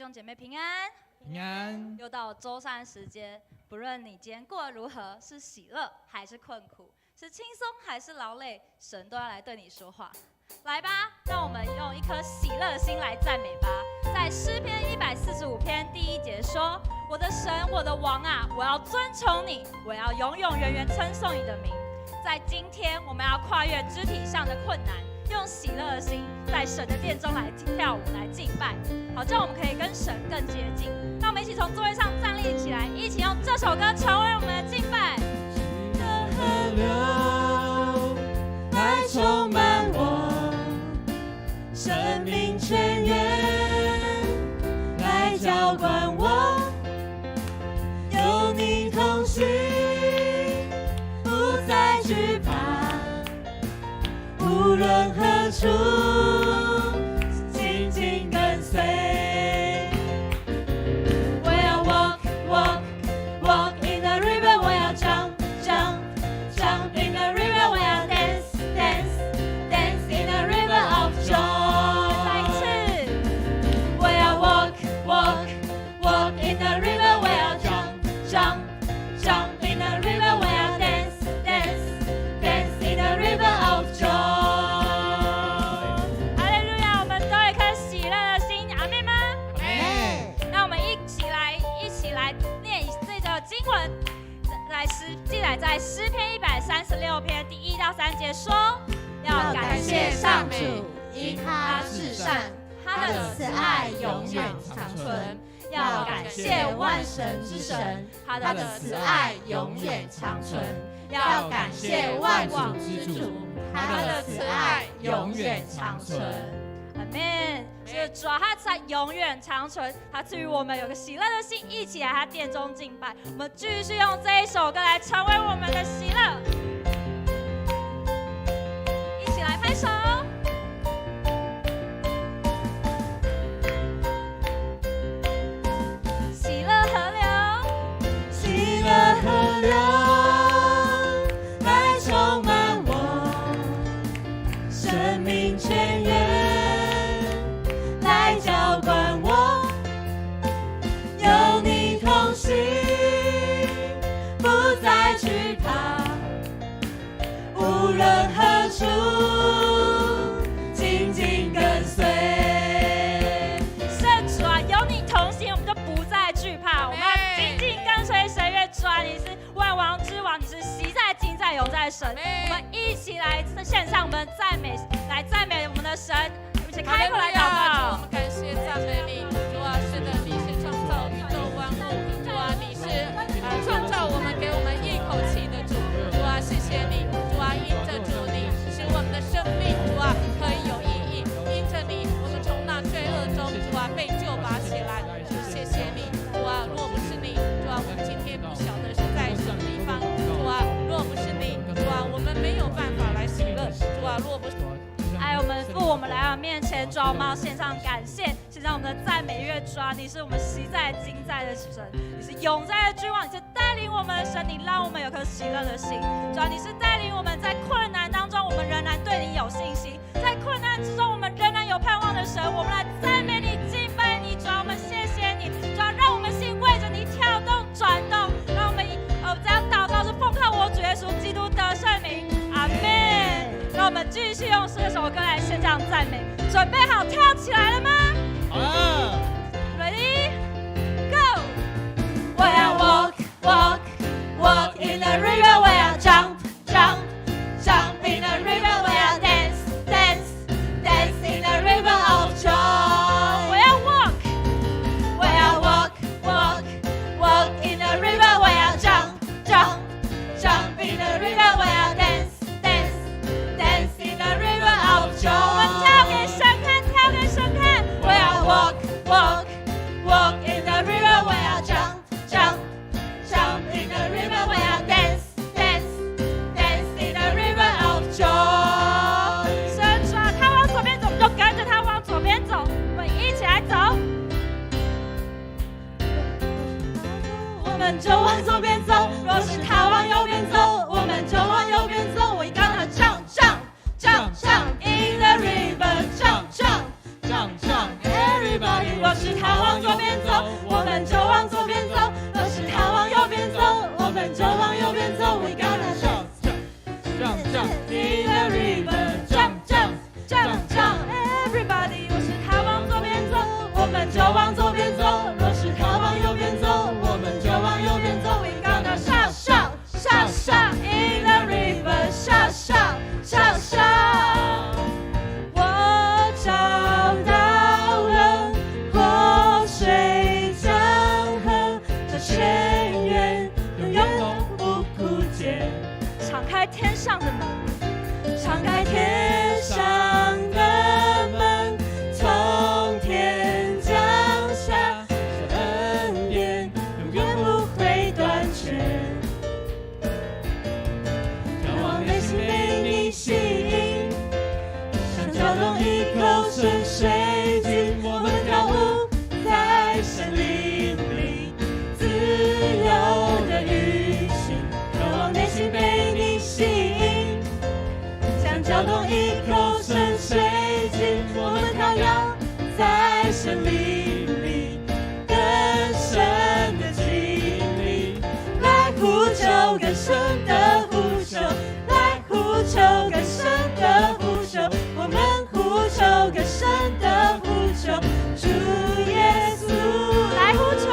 兄姐妹平安，平安。又到周三时间，不论你今天过得如何，是喜乐还是困苦，是轻松还是劳累，神都要来对你说话。来吧，让我们用一颗喜乐的心来赞美吧。在诗篇145篇第1节说：“我的神，我的王啊，我要尊崇你，我要永永远远称颂你的名。”在今天，我们要跨越肢体上的困难，用喜乐的心，在神的殿中来跳舞、来敬拜，好，这样我们可以跟神更接近。让我们一起从座位上站立起来，一起用这首歌成为我们的敬拜。河流来充满我，生命泉源来浇灌我，有你同行，不再惧怕，无论何处，紧紧跟随。我要 walk walk walk in the river， 我要 jump jump jump in the river， 我要 dance dance dance in the river of joy。再一次，我要 walk walk walk in the river， 我要 jump jump jump in the river， 我要 dance dance dance in the river of joy。哈利路亚！我们都有一颗喜乐的心，阿们吗？让我们一起来念这个经文，记载在诗篇136篇第1到3节说：要感谢上主，因他至善，他的慈爱永远长存。要感谢万神之神，他的慈爱永远长存。要感谢万主之主，他的慈爱永远长存。阿们。是主啊，他才永远长存，他赐予我们有个喜乐的心，一起来他殿中敬拜。我们继续用这一首歌来成为我们的喜乐，一起来拍手。喜乐河流，喜乐河流来充满我，生命泉源来浇灌我，有你同行，不再惧怕，无论何处，紧紧跟随。圣主啊，有你同行，我们就不再惧怕，我们要紧紧跟随神。因为主啊，你是万王之王，你是习在、今在、永在神。我们一起来献上我们的赞美，来赞美我们的神。一起开口来祷告。我们感谢赞美你，主啊，是的，你是创造宇宙万物，主啊，你是创造我们，给我们一口气的主，主啊，谢谢你，主啊，因着主你使我们的生命，主啊，可以有意义，因着你，我们从那罪恶中，主啊，被救拔起来，主谢谢你，主啊，若不是你，主啊，我们今天不晓得是在什么地方，主啊，若不是你，主啊，我们没有办法来喜乐，主啊，若不是。爱我们父，我们来到面前，主啊，我们要献上感谢，献上我们的赞美乐。主啊，你是我们习在、今在的神，你是永在的君王，你是带领我们的神，你让我们有颗喜乐的心。主啊，你是带领我们在困难当中，我们仍然对你有信心，在困难之中，我们仍然有盼望的神。我们来赞美你、敬拜你，主啊，我们谢谢你，主啊，让我们心为着你跳动、转动，让我们这样祷告是奉靠我主耶稣基督得胜名，阿们。让我们继续用这首歌来献上赞美，准备好跳起来了吗？好了 ，Ready Go！ 我要 walk walk walk in the river， 我要 jump jump jump in the river， 我要 dance dance dance in the river of joy。我要 walk， 我要 walk walk walk in the river， 我要 jump jump jump in the river， 我要 dance dance dance in the river of joy。我们跳给神看，跳给神看。我要 walk walk walk in the river， 我要 jump jump jump in the river， 我要 dance dance dance in the river of joy。神主啊，他往左边走，我们就跟着他往左边走，我们一起来走。我们就往左边走，若是他往右边走，我们就往右边走。我一刚他 jump jump jump jump in the river， jump jump jump jump，everybody。若是他往左边走，我们就往左边走；若是他往右边走，我们就往右边走。We gonna jump, jump, jump in the river, jump, jump, jump, jump. Everybody， 若是他往左边走，我们就往左边走；若是他往右边走，我们就往右边走。We gonna shout, shout, shout, shout in the river, shout, shout, shout, shout. 我找到了活水江河，这泉源永远不枯竭。敞开天上的门，敞开天上的门，从天降下，这恩典永远不会断绝。仰望内心被你吸引，像蛟龙一口深水井，我们跳舞在森林里，自由的运行。仰望内心被你吸引，像蛟龙一口深水井，我们跳跃在森林里，更深的经历，来呼求更深的呼求，来呼求更深的呼求，我们呼求更深的呼求，主耶稣，来呼求，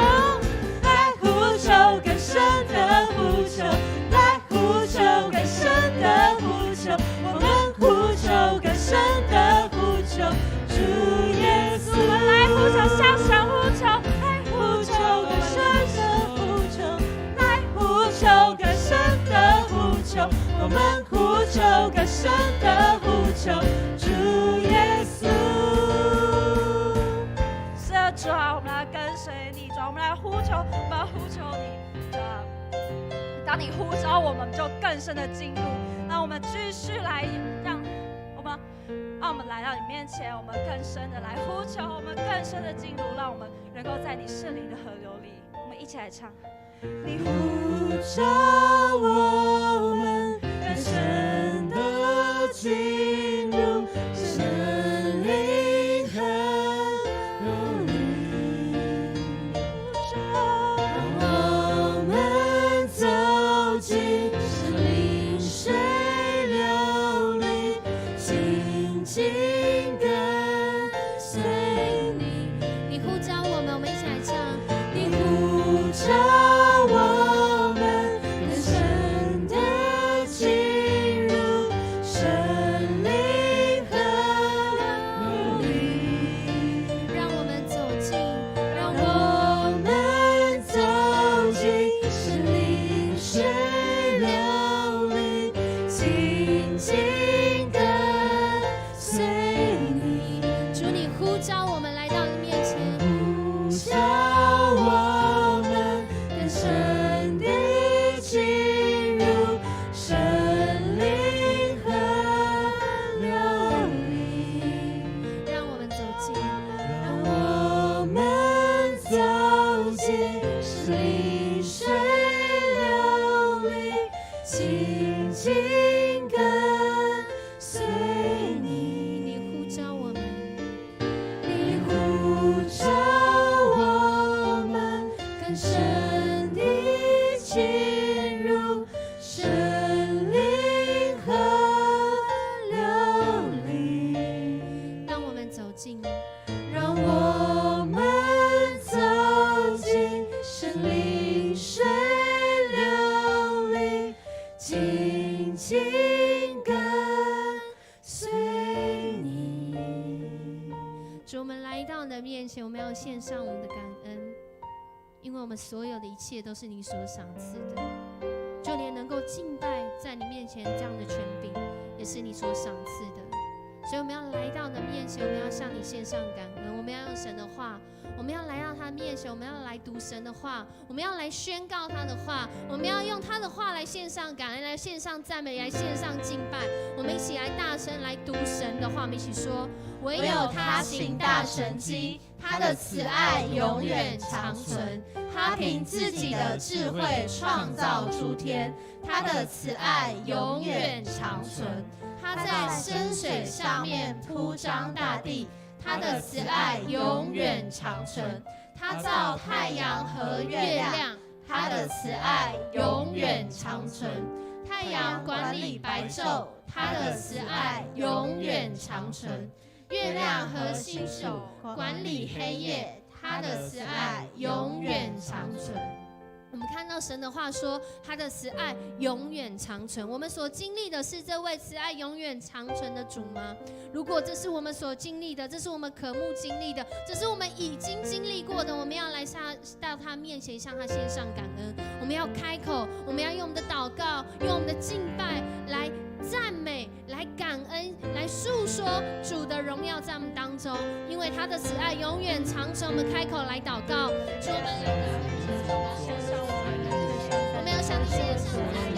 来呼求更深的呼求，来呼求更深的呼求，我们呼求更深的呼求，主耶稣，我们来呼求，向上呼求，来呼求更深的呼求，来呼求更深的呼求，我们呼求更深的呼求，主耶稣。是的，主啊，我们来跟随你，主啊，我们来呼求，我们要呼求你，主啊，当你呼召我们，就更深的进入。让我们继续来，让我们来到你面前，我们更深的来呼求，我们更深的进入，让我们能够在你圣灵的河流里，我们一起来唱。你呼召我们更深的进入森林河流里，让我们走进森林水流里，紧紧跟随你。你呼召我们，我们一起来唱。你呼召我们更深地进入森林河流里，让我们走进，让我们走进森林水流里，紧紧跟随你。主你呼召我们来到你面前，呼召我们更深地进入森林河流里，让我们走进，让我们走进森林水流里，紧紧跟随你。你呼召我们，你呼召我们更深地进入森林河流里，让我们走进，让我们走进森林水流里，紧紧跟随你。主，我们来到你的面前，我们要献上我们的感恩，因为我们所有的一切都是你所赏赐的，就连能够敬拜在你面前这样的权柄，也是你所赏赐的。所以我们要来到你的面前，我们要向你献上感恩，我们要用神的话，我们要来到他面前，我们要来读神的话，我们要来宣告他的话，我们要用他的话来献上感恩，来献上赞美，来献上敬拜。我们一起来大声来读神的话，我们一起说：唯有他行大神迹，他的慈爱永远长存。他凭自己的智慧创造诸天，他的慈爱永远长存。他在深水上面铺张大地，他的慈爱永远长存。他造太阳和月亮，他的慈爱永远长存。太阳管理白昼，他的慈爱永远长存。月亮和星宿管理黑夜，他的慈爱永远长存。我们看到神的话说，他的慈爱永远长存。我们所经历的是这位慈爱永远长存的主吗？如果这是我们所经历的，这是我们渴慕经历的，这是我们已经经历过的，我们要来到他面前，向他献上感恩。我们要开口，我们要用我们的祷告，用我们的敬拜来赞美，来感恩，来诉说主的荣耀在我们当中，因为他的慈爱永远长存。我们开口来祷告，主，我们要向你献上赞美。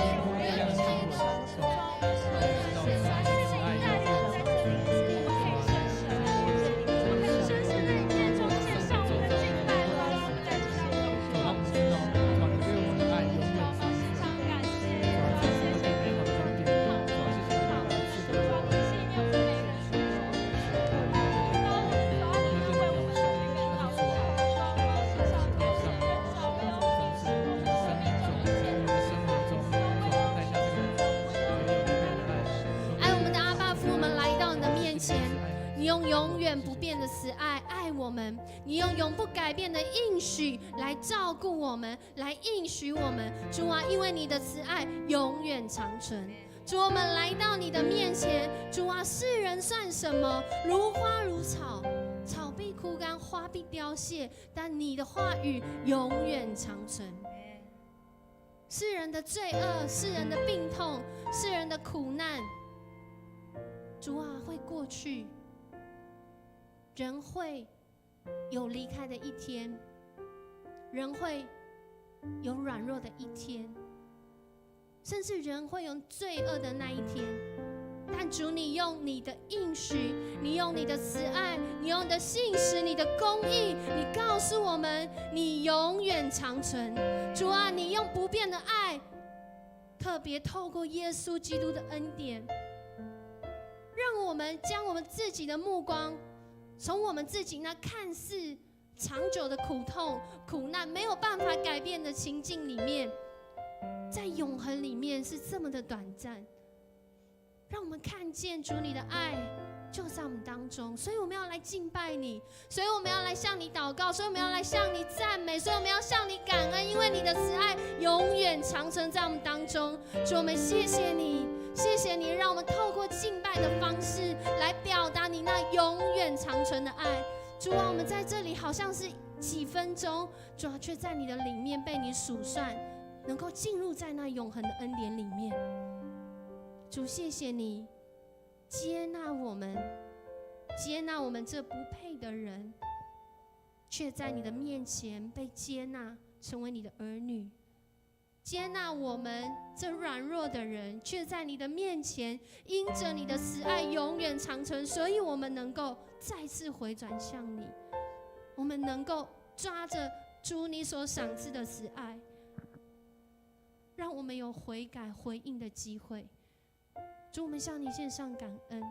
你用永远不变的慈爱爱我们，你用永不改变的应许来照顾我们，来应许我们。主啊，因为你的慈爱永远长存。主，我们来到你的面前。主啊，世人算什么？如花如草，草必枯干，花必凋谢，但你的话语永远长存。世人的罪恶，世人的病痛，世人的苦难，主啊，会过去。人会有离开的一天，人会有软弱的一天，甚至人会有罪恶的那一天。但主，你用你的应许，你用你的慈爱，你用你的信实，你的公义，你告诉我们，你永远长存。主啊，你用不变的爱，特别透过耶稣基督的恩典，让我们将我们自己的目光从我们自己那看似长久的苦痛、苦难没有办法改变的情境里面，在永恒里面是这么的短暂，让我们看见主你的爱就在我们当中。所以我们要来敬拜你，所以我们要来向你祷告，所以我们要来向你赞美，所以我们要向你感恩，因为你的慈爱永远长存在我们当中。主，我们谢谢你，谢谢你让我们透过敬拜的方式来表达你那永远长存的爱。主啊，我们在这里好像是几分钟，主啊，却在你的里面被你数算，能够进入在那永恒的恩典里面。主，谢谢你接纳我们，接纳我们这不配的人，却在你的面前被接纳，成为你的儿女。接纳我们这软弱的人，却在你的面前因着你的慈爱永远长存，所以我们能够再次回转向你，我们能够抓着主你所赏赐的慈爱，让我们有悔改回应的机会。主，我们向你献上感恩，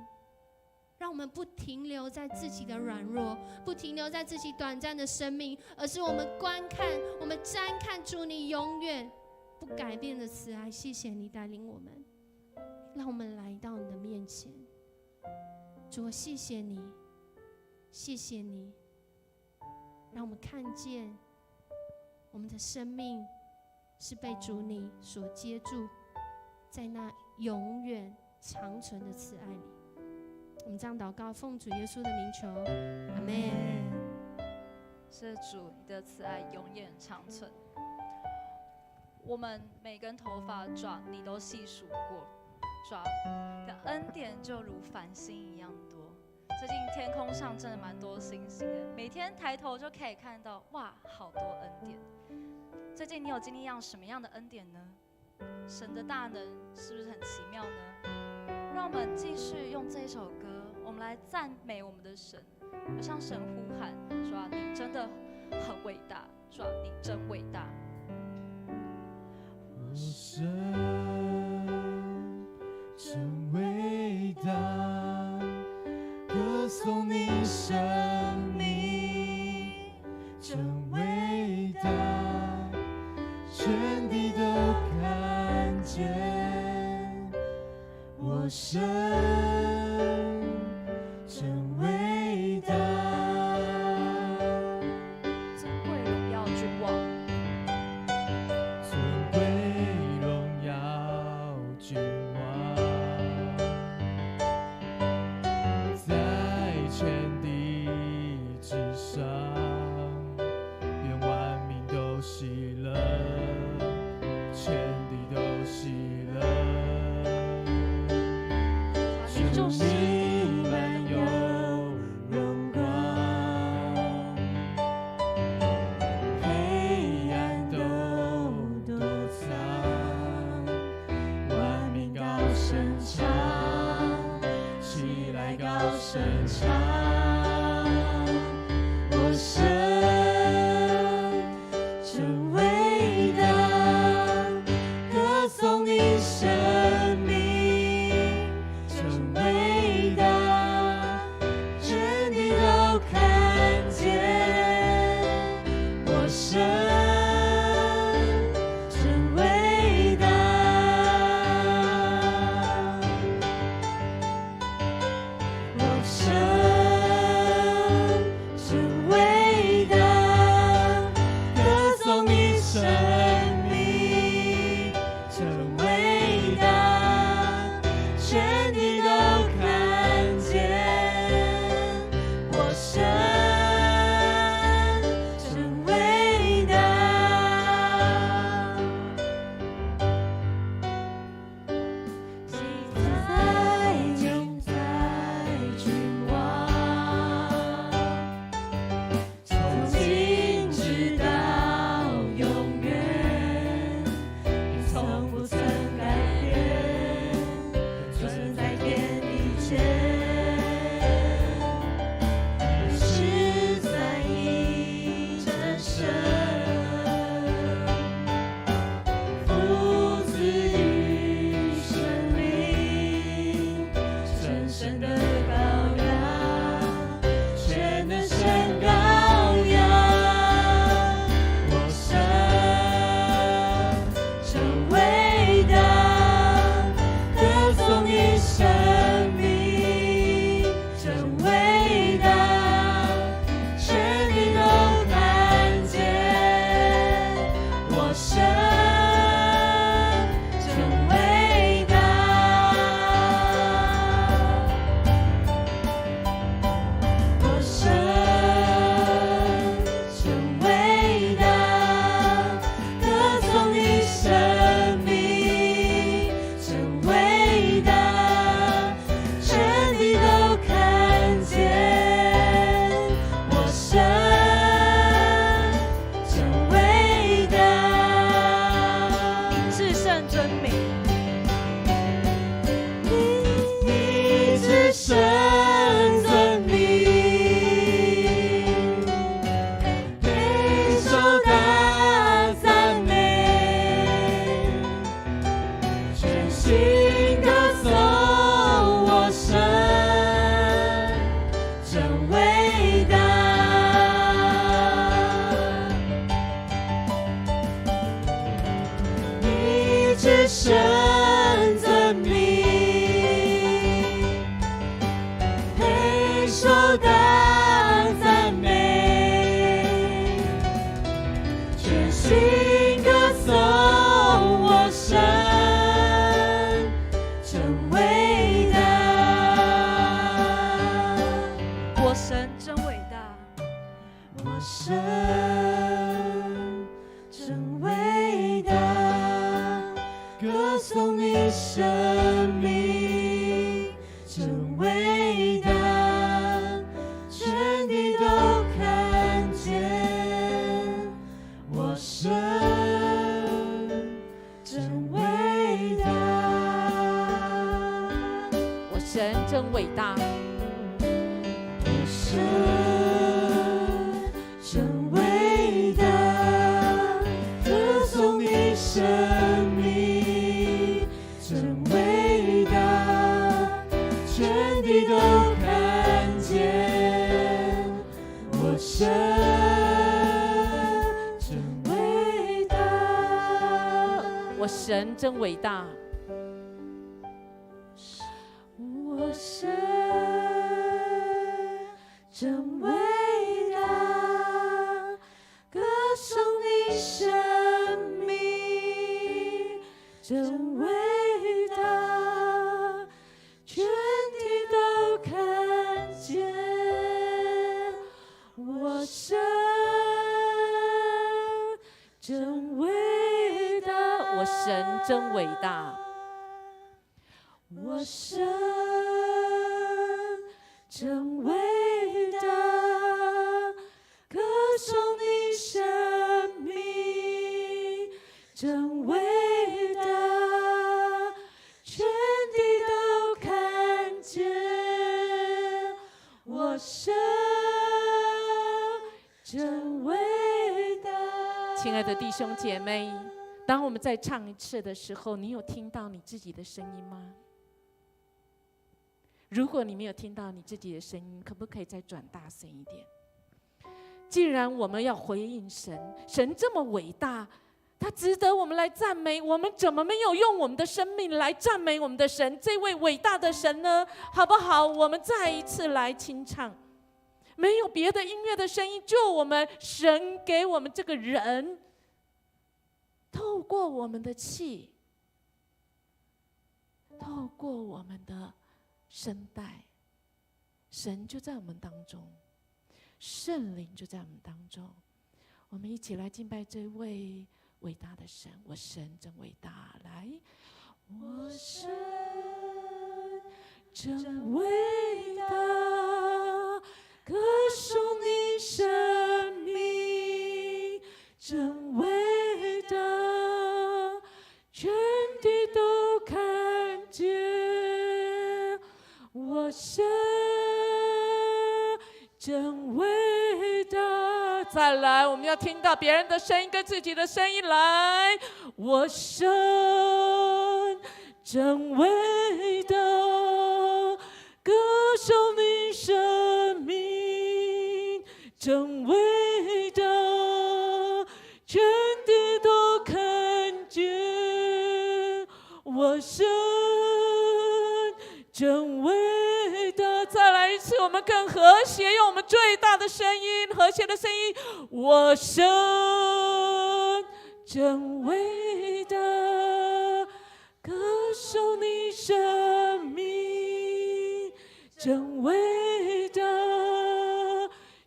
让我们不停留在自己的软弱，不停留在自己短暂的生命，而是我们观看，我们瞻看主你永远不改变的慈爱。谢谢你带领我们，让我们来到你的面前。主，我谢谢你，谢谢你，让我们看见我们的生命是被主你所接住，在那永远长存的慈爱里。我们这样祷告，奉主耶稣的名求，阿们。是主，你的慈爱永远长存。我们每根头发的抓，你都细数过，抓的恩典就如繁星一样多。最近天空上真的蛮多星星的，每天抬头就可以看到，哇，好多恩典。最近你有经历什么样的恩典呢？神的大能是不是很奇妙呢？让我们继续用这一首歌，我们来赞美我们的神，就向神呼喊，说你真的很伟大，说你真伟大。我神真伟大，歌颂你神神真伟大，尊贵荣耀君王，尊贵荣耀君王，在天地之上，愿万民都喜乐，天地都喜乐。你就是你满有荣光，黑暗都躲藏，万民高声唱，起来高声唱，我神真伟大，歌颂你生命真伟大，全地都看见我神真伟大，我神真伟大，歌颂你生命真伟大，全地都看见我神真伟大。现在君王，从今直到永远，你从不曾改变，存在天地间，你是三一真神，父子与生命，神圣的羔羊，全能神羔羊，我神真伟大，歌颂你生命真伟大，全地都看见我神真伟大，我神真伟大，歌颂你生命真伟大，全地都看见我神真伟大，至圣尊名，你至圣尊名，备受大赞美，全心歌颂我神真伟大，你至圣尊名，备受大赞美，全心歌颂我神真伟大，我神真伟大，我神真伟大，歌颂你生命真伟大，全地都看见我神真伟大，我神真伟大，我神真伟大，歌颂你生命真伟大，全地都看见我神真伟大，我神真伟大，我神真伟大，歌颂你生命真伟大，全体都看见我神真伟大，我神真伟大，我神真伟大，歌颂你生命真伟大，全地都看见我神真伟大。亲爱的弟兄姐妹，当我们再唱一次的时候，你有听到你自己的声音吗？如果你没有听到你自己的声音，可不可以再转大声一点？既然我们要回应神，神这么伟大，他值得我们来赞美，我们怎么没有用我们的生命来赞美我们的神，这位伟大的神呢？好不好？我们再一次来清唱，没有别的音乐的声音，就我们神给我们这个人，透过我们的气，透过我们的声带，神就在我们当中，圣灵就在我们当中。我们一起来敬拜这位伟大的神，我神真伟大。来，我神真伟大，歌颂你生命真伟大，全地都看见我神真伟大。再来，我们要听到别人的声音跟自己的声音来。我神真伟大，歌颂你生命真伟大，全地都看见我神真伟大。再来一次，我们更和谐，用我们最大的声音，和谐的声音。我神真伟大，歌颂你生命真伟大，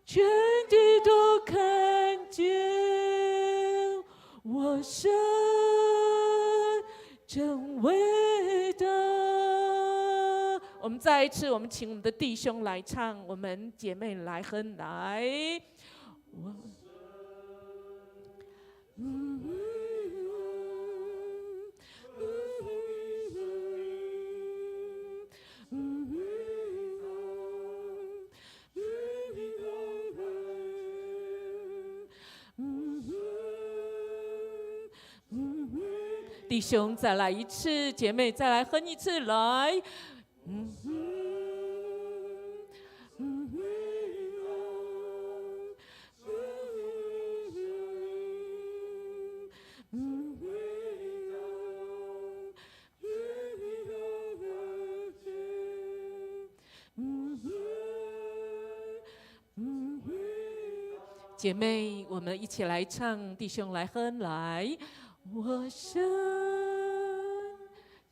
全地都看见我神真伟大。我们再一次，我们请我们的弟兄来唱，我们姐妹来哼，来。我弟兄再来一次，姐妹再来哼一次，来。姐妹，我们一起来唱，弟兄来哼，来。我神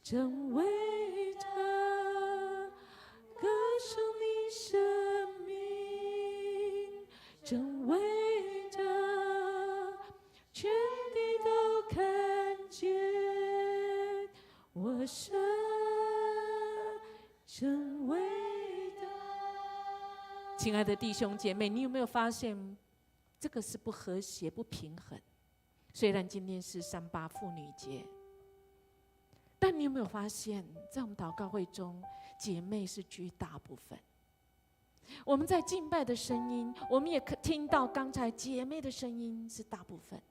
真伟大，歌颂你生命真伟大，全地都看见我神真伟大。亲爱的弟兄姐妹，你有没有发现这个是不和谐、不平衡？虽然今天是38妇女节，但你有没有发现，在我们祷告会中，姐妹是居大部分。我们在敬拜的声音，我们也可听到刚才姐妹的声音是大部分，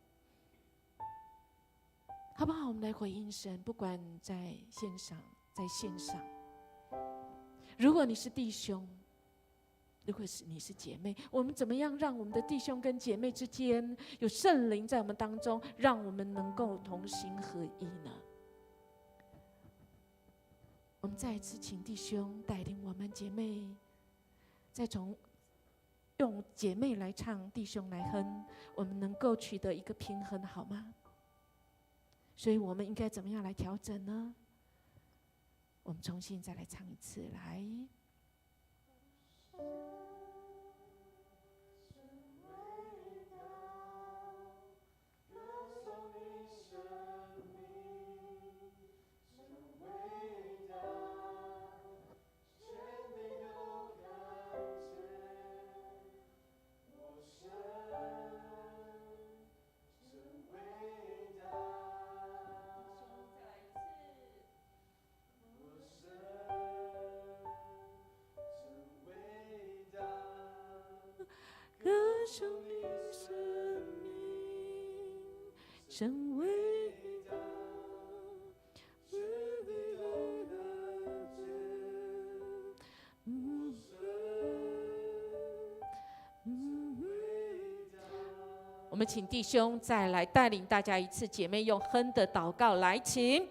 好不好？我们来回应神，不管在线上，在线上。如果你是弟兄，如果是你是姐妹，我们怎么样让我们的弟兄跟姐妹之间有圣灵在我们当中，让我们能够同心合一呢？我们再次请弟兄带领我们姐妹，再从用姐妹来唱，弟兄来哼，我们能够取得一个平衡，好吗？所以我们应该怎么样来调整呢？我们重新再来唱一次，来。歌颂你生命真伟大，我们请弟兄再来带领大家一次，姐妹用哼的祷告来，请。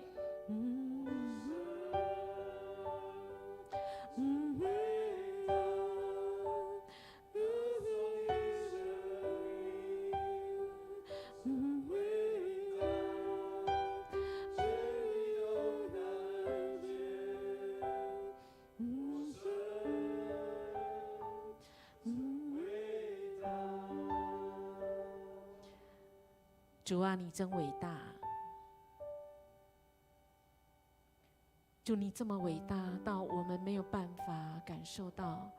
主啊，你真伟大！主，你这么伟大到我们没有办法感受到、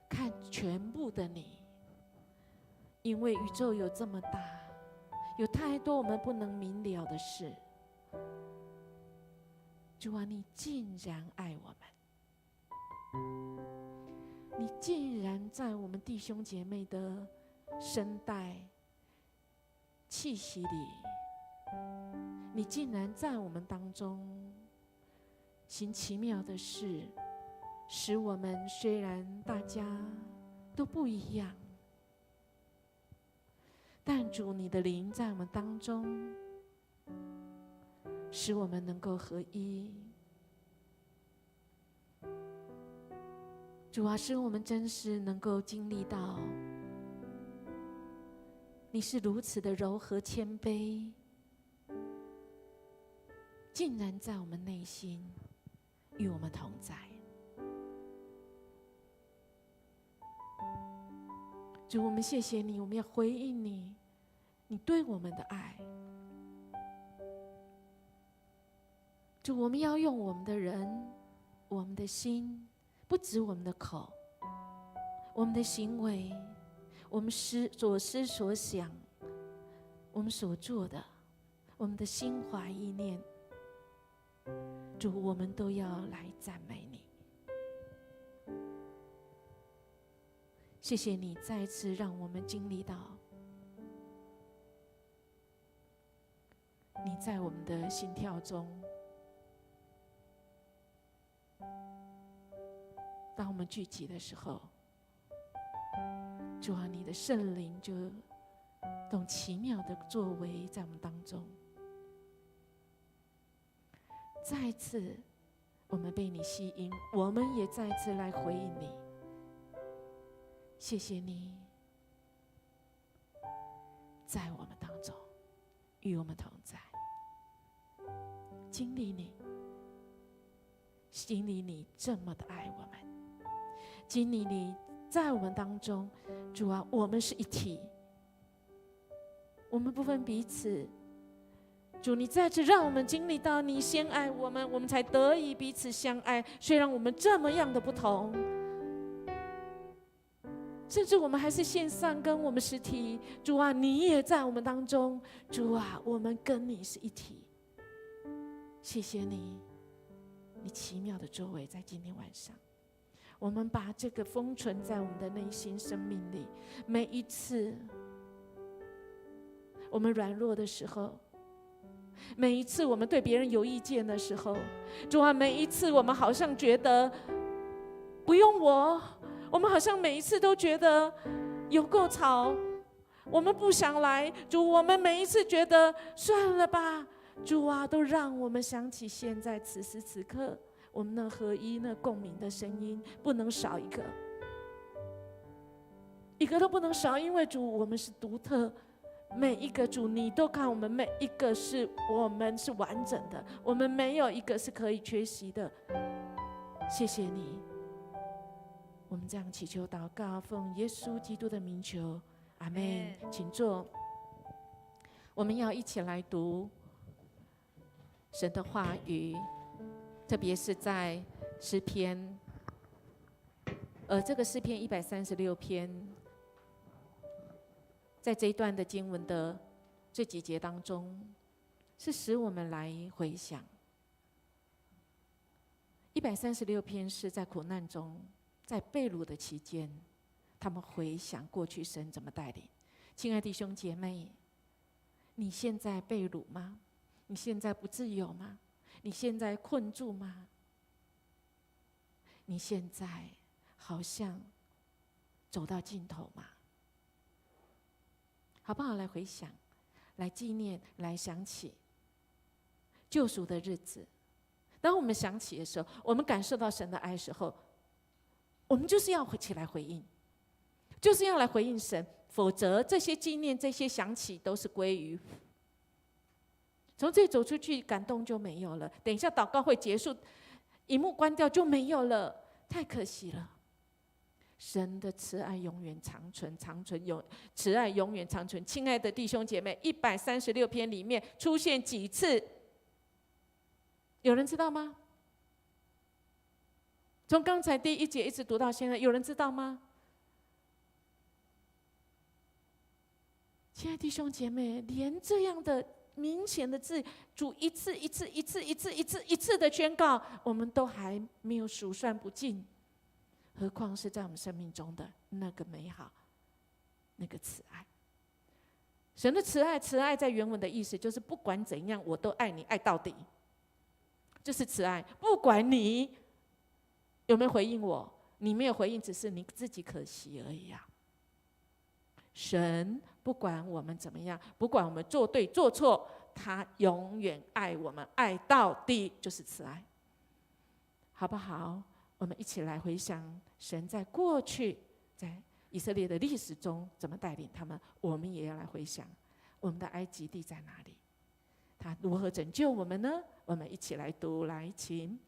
看全部的你，因为宇宙有这么大，有太多我们不能明了的事。主啊，你竟然爱我们，你竟然在我们弟兄姐妹的声带、气息里，你竟然在我们当中行奇妙的事，使我们虽然大家都不一样，但主你的灵在我们当中，使我们能够合一。主啊，使我们真是能够经历到你是如此的柔和谦卑，竟然在我们内心与我们同在。主，我们谢谢你，我们要回应你，你对我们的爱。主，我们要用我们的人、我们的心，不止我们的口，我们的行为，我们所思所想，我们所做的，我们的心怀意念，主，我们都要来赞美你。谢谢你再次让我们经历到你在我们的心跳中，当我们聚集的时候，主啊，你的圣灵就动奇妙的作为在我们当中。再次我们被你吸引，我们也再次来回应你。谢谢你在我们当中与我们同在，经历你这么的爱我们，经历你在我们当中，主啊，我们是一体，我们不分彼此。主，你再次让我们经历到你先爱我们，我们才得以彼此相爱。虽然我们这么样的不同，甚至我们还是线上跟我们实体，主啊，你也在我们当中。主啊，我们跟你是一体。谢谢你，你奇妙的作为在今天晚上。我们把这个封存在我们的内心生命里，每一次我们软弱的时候，每一次我们对别人有意见的时候，主啊，每一次我们好像觉得不用我们好像每一次都觉得有够吵，我们不想来。主，我们每一次觉得算了吧，主啊，都让我们想起现在此时此刻我们那合一、那共鸣的声音，不能少一个，一个都不能少，因为主，我们是独特。每一个主，你都看我们每一个我们是完整的，我们没有一个是可以缺席的。谢谢你，我们这样祈求祷告，奉耶稣基督的名求，阿们。请坐。我们要一起来读神的话语，特别是在诗篇，这个诗篇136篇。在这一段的经文的这几节当中，是使我们来回想。136篇是在苦难中，在被掳的期间，他们回想过去神怎么带领。亲爱的弟兄姐妹，你现在被掳吗？你现在不自由吗？你现在困住吗？你现在好像走到尽头吗？好不好？来回想，来纪念，来想起救赎的日子。当我们想起的时候，我们感受到神的爱的时候，我们就是要起来回应，就是要来回应神，否则这些纪念、这些想起都是归于从这里走出去，感动就没有了。等一下祷告会结束，荧幕关掉就没有了，太可惜了。神的慈爱永远长存，慈爱永远长存。亲爱的弟兄姐妹，136篇里面出现几次？有人知道吗？从刚才第1节一直读到现在，有人知道吗？亲爱的弟兄姐妹，连这样的明显的字，主一次的宣告，我们都还没有数算不尽。何况是在我们生命中的那个美好，那个慈爱。神的慈爱，慈爱在原文的意思就是不管怎样，我都爱你，爱到底。这是慈爱，不管你有没有回应我，你没有回应，只是你自己可惜而已啊。神不管我们怎么样，不管我们做对做错，他永远爱我们，爱到底，就是慈爱，好不好？我们一起来回想神在过去在以色列的历史中怎么带领他们，我们也要来回想我们的埃及地在哪里，他如何拯救我们呢？我们一起来读，来，请。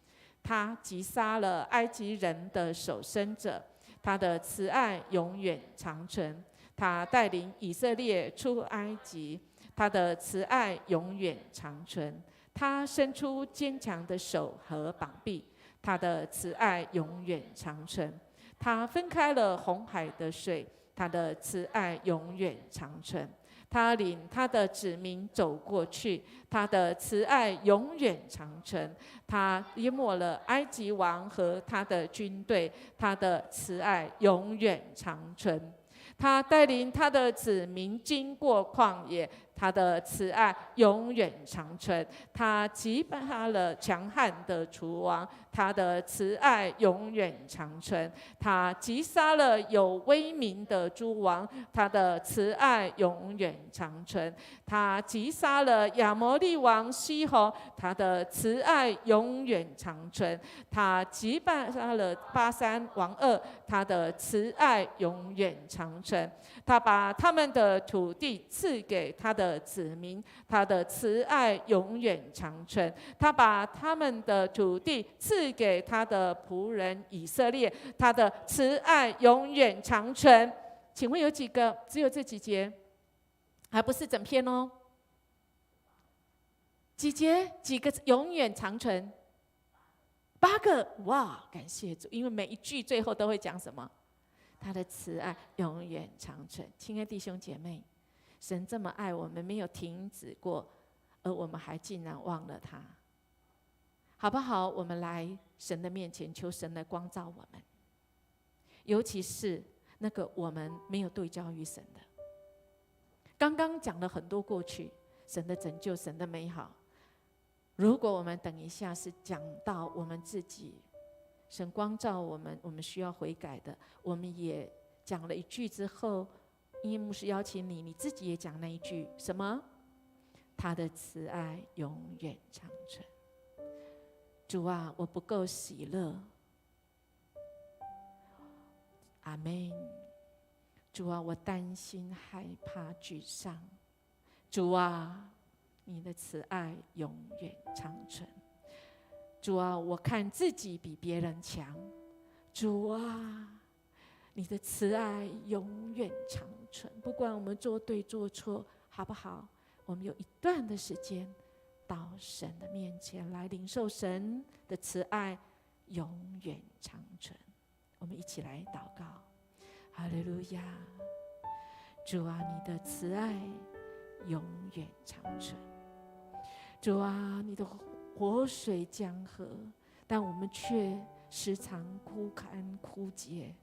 他击杀了埃及人的守生者，他的慈爱永远长存。他带领以色列出埃及，他的慈爱永远长存。他伸出坚强的手和膀臂，他的慈爱永远长存。他分开了红海的水，他的慈爱永远长存。他领他的子民走过去，他的慈爱永远长存。他淹没了埃及王和他的军队，他的慈爱永远长存。他带领他的子民经过旷野，他的慈爱永远长存。他击败了强悍的楚王，他的慈爱永远长存。他击杀了有威名的诸王，他的慈爱永远长存。他击杀了亚摩利王西宏，他的慈爱永远长存。他击败了巴珊王噩，他的慈爱永远长存。他把他们的土地赐给他的子民，他的慈爱永远长存。他把他们的土地赐给他的仆人以色列，他的慈爱永远长存。请问有几个？只有这几节，还不是整篇哦。几节？几个永远长存？8个。哇，感谢主！因为每一句最后都会讲什么？他的慈爱永远长存。亲爱的弟兄姐妹，神这么爱我们，没有停止过，而我们还竟然忘了他，好不好？我们来神的面前，求神来光照我们，尤其是那个我们没有对焦于神的。刚刚讲了很多过去神的拯救，神的美好。如果我们等一下是讲到我们自己，神光照我们，我们需要悔改的，我们也讲了一句之后，因为牧师邀请你，你自己也讲那一句什么？他的慈爱永远长存。主啊，我不够喜乐。阿们。主啊，我担心、害怕、沮丧。主啊，你的慈爱永远长存。主啊，我看自己比别人强。主啊，你的慈爱永远长存。不管我们做对做错，好不好？我们有一段的时间到神的面前来领受神的慈爱，永远长存。我们一起来祷告。哈利路亚！主啊，你的慈爱永远长存。主啊，你的活水江河，但我们却时常枯干枯竭。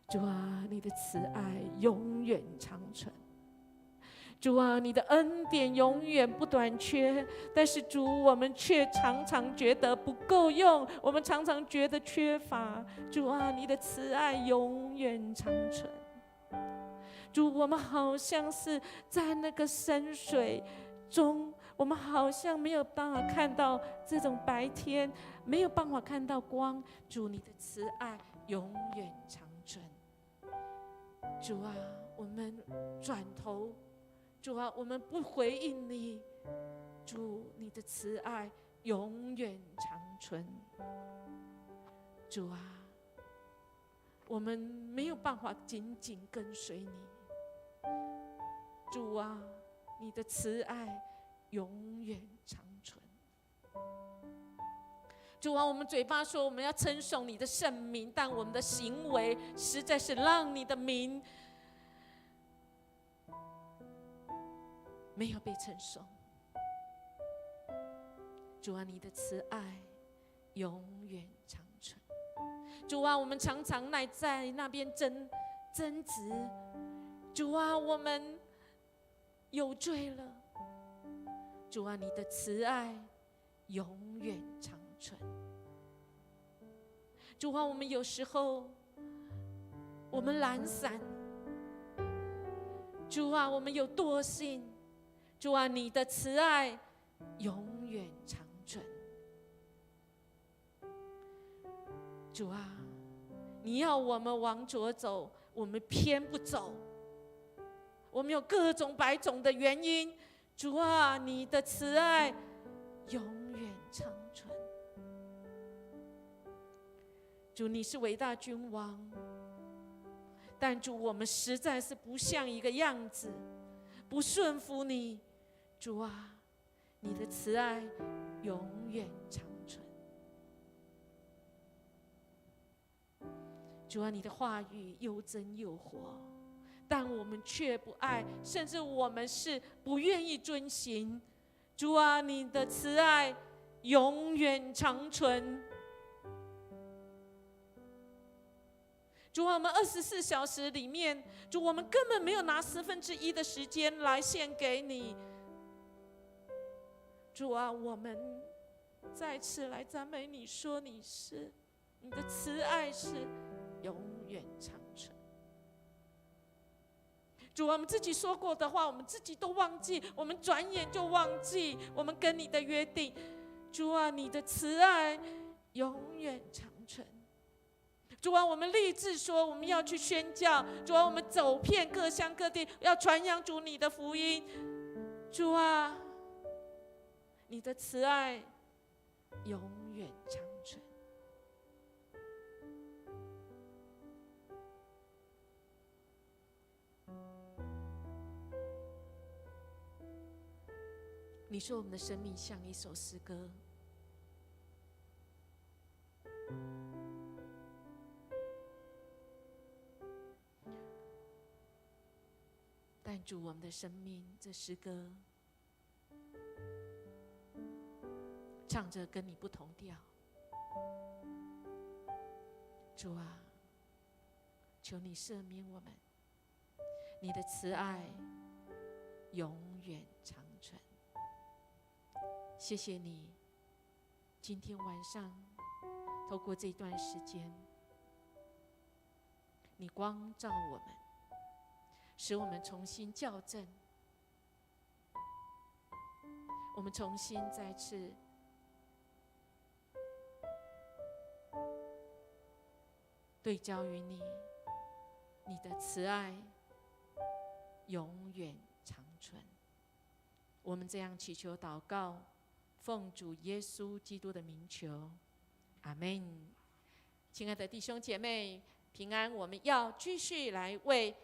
主啊，你的慈爱永远长存。主啊，你的恩典永远不短缺，但是主，我们却常常觉得不够用，我们常常觉得缺乏。主啊，你的慈爱永远长存。主，我们好像是在那个深水中，我们好像没有办法看到这种白天，没有办法看到光。主，你的慈爱永远长存。主啊，我们转头。主啊，我们不回应你。主，你的慈爱永远长存。主啊，我们没有办法紧紧跟随你。主啊，你的慈爱永远长存。主啊，我们嘴巴说我们要称颂你的圣名，但我们的行为实在是让你的名没有被称颂。主啊，你的慈爱永远长存。主啊，我们常常在那边争执。主啊，我们有罪了。主啊，你的慈爱永远长存。主啊，我们有时候我们懒散。主啊，我们有惰性。主啊，你的慈爱永远长存。主啊，你要我们往左走，我们偏不走。我们有各种百种的原因。主啊，你的慈爱永远长存。主，你是伟大君王，但主，我们实在是不像一个样子，不顺服你。主啊，你的慈爱永远长存。主啊，你的话语又真又活，但我们却不爱，甚至我们是不愿意遵行。主啊，你的慈爱永远长存。主啊，我们24小时里面，主，我们根本没有拿1/10的时间来献给你。主啊，我们再次来赞美你，说你的慈爱是永远长存。主啊，我们自己说过的话，我们自己都忘记，我们转眼就忘记我们跟你的约定。主啊，你的慈爱永远长存。主啊，我们立志说我们要去宣教。主啊，我们走遍各乡各地，要传扬主你的福音。主啊，你的慈爱永远长存。你说我们的生命像一首诗歌，但主，我们的生命这诗歌唱着跟你不同调。主啊，求你赦免我们，你的慈爱永远长存。谢谢你，今天晚上透过这段时间，你光照我们，使我们重新校正，我们重新再次对焦于你，你的慈爱永远长存。我们这样祈求祷告，奉主耶稣基督的名求，阿们。亲爱的弟兄姐妹，平安！我们要继续来为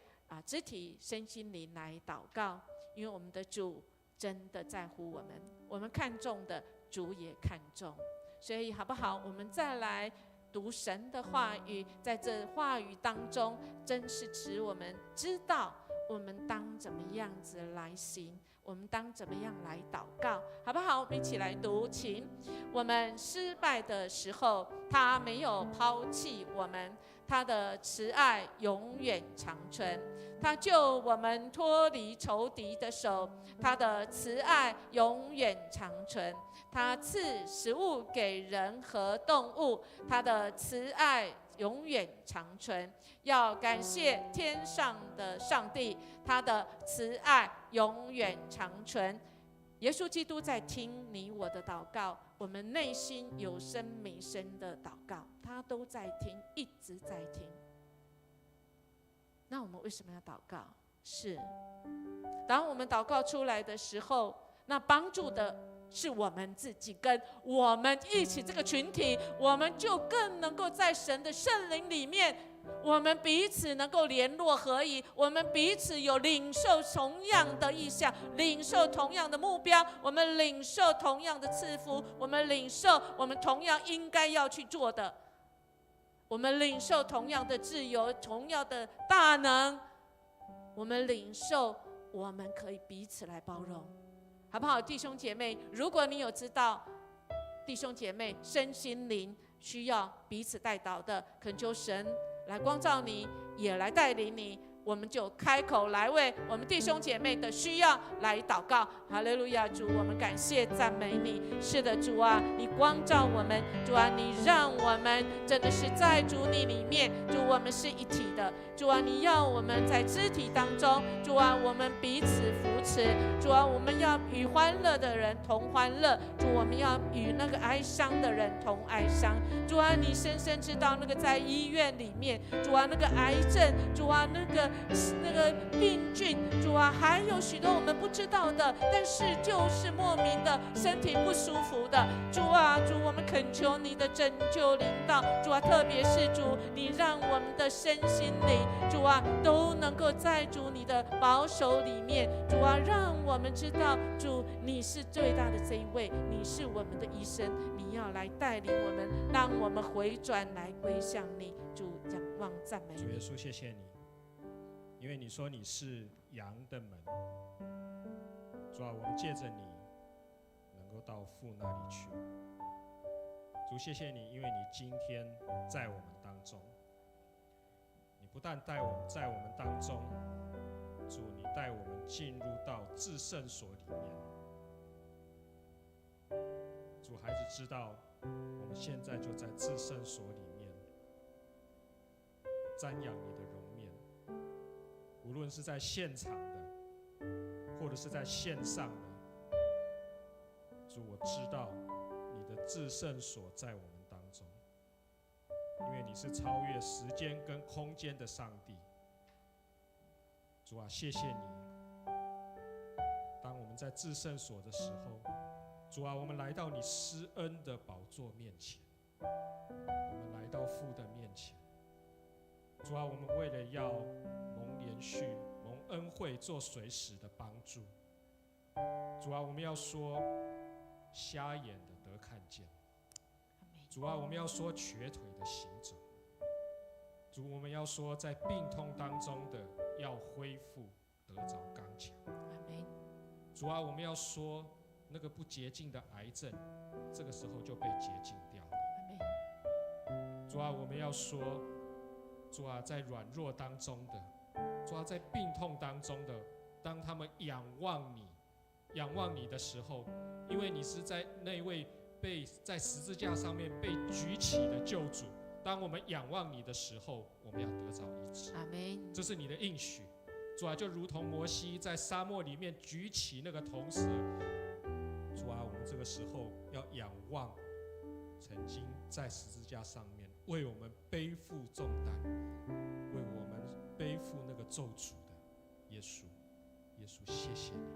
肢体身心灵来祷告，因为我们的主真的在乎我们，我们看重的主也看重，所以好不好？我们再来读神的话语，在这话语当中，真是使我们知道我们当怎么样子来行，我们当怎么样来祷告，好不好？我们一起来读，请。我们失败的时候，他没有抛弃我们，他的慈爱永远长存。他救我们脱离仇敌的手，他的慈爱永远长存。他赐食物给人和动物，他的慈爱永远长存。要感谢天上的上帝，他的慈爱永远长存。耶稣基督在听你我的祷告，我们内心有声没声的祷告，他都在听，一直在听。那我们为什么要祷告？是当我们祷告出来的时候，那帮助的是我们自己，跟我们一起这个群体，我们就更能够在神的圣灵里面，我们彼此能够联络合一，我们彼此有领受同样的意向，领受同样的目标，我们领受同样的赐福，我们领受我们同样应该要去做的，我们领受同样的自由，同样的大能，我们领受我们可以彼此来包容，好不好？弟兄姐妹，如果你有知道弟兄姐妹身心灵需要彼此代祷的，恳求神来光照你，也来带领你，我们就开口来为我们弟兄姐妹的需要来祷告。哈利路亚！主，我们感谢赞美你。是的，主啊，你光照我们，主啊，你让我们真的是在主你里面，主，我们是一体的。主啊，你要我们在肢体当中，主啊，我们彼此扶持，主啊，我们要与欢乐的人同欢乐，主，我们要与那个哀伤的人同哀伤。主啊，你深深知道那个在医院里面，主啊，那个癌症，主啊，那个病菌，主啊，还有许多我们不知道的，但是就是莫名的身体不舒服的，主啊，主，我们恳求你的拯救临到，主啊，特别是主，你让我们的身心灵，主啊，都能够在主你的保守里面，主啊，让我们知道，主，你是最大的这一位，你是我们的医生，你要来带领我们，让我们回转来归向你。主，仰望赞美你。主耶稣，谢谢你，因为你说你是羊的门。主啊，我们借着你能够到父那里去。主，谢谢你，因为你今天在我们当中，你不但在我们当中，主，你带我们进入到至圣所里面。主，孩子知道我们现在就在至圣所里面瞻仰你的容面，无论是在现场的，或者是在线上的，主，我知道你的至圣所在我们当中，因为你是超越时间跟空间的上帝。主啊，谢谢你，当我们在至圣所的时候，主啊，我们来到你施恩的宝座面前，我们来到父的面前。主啊，我们为了要蒙连续、蒙恩惠，做随时的帮助。主啊，我们要说瞎眼的得看见。主啊，我们要说瘸腿的行走。主，我们要说在病痛当中的要恢复，得着刚强。主啊，我们要说那个不洁净的癌症，这个时候就被洁净掉了。主啊，我们要说，主啊，在软弱当中的，主啊，在病痛当中的，当他们仰望你的时候，因为你是在那位被在十字架上面被举起的救主，当我们仰望你的时候，我们要得着医治。阿们。这是你的应许。主啊，就如同摩西在沙漠里面举起那个铜蛇，主啊，我们这个时候要仰望曾经在十字架上面为我们背负重担，为我们背负那个咒诅的耶稣。耶稣，谢谢你，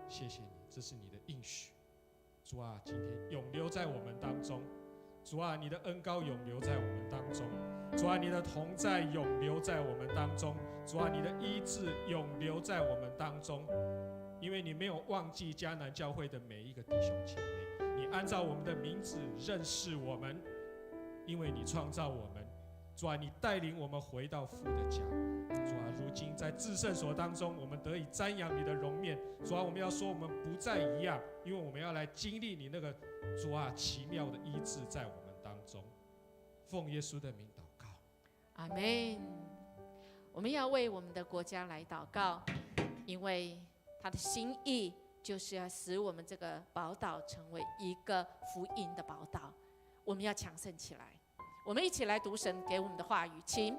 谢谢你，这是你的应许。主啊，今天永留在我们当中。主啊，你的恩膏永留在我们当中。主啊，你的同在永留在我们当中。主啊，你的医治永留在我们当中。因为你没有忘记迦南教会的每一个弟兄姐妹，你按照我们的名字认识我们，因为你创造我们。主啊，你带领我们回到父的家。主啊，如今在至圣所当中，我们得以瞻仰你的容面。主啊，我们要说我们不再一样，因为我们要来经历你那个主啊奇妙的医治在我们当中。奉耶稣的名祷告，阿们。我们要为我们的国家来祷告，因为他的心意就是要使我们这个宝岛成为一个福音的宝岛。我们要强盛起来。我们一起来读神给我们的话语，请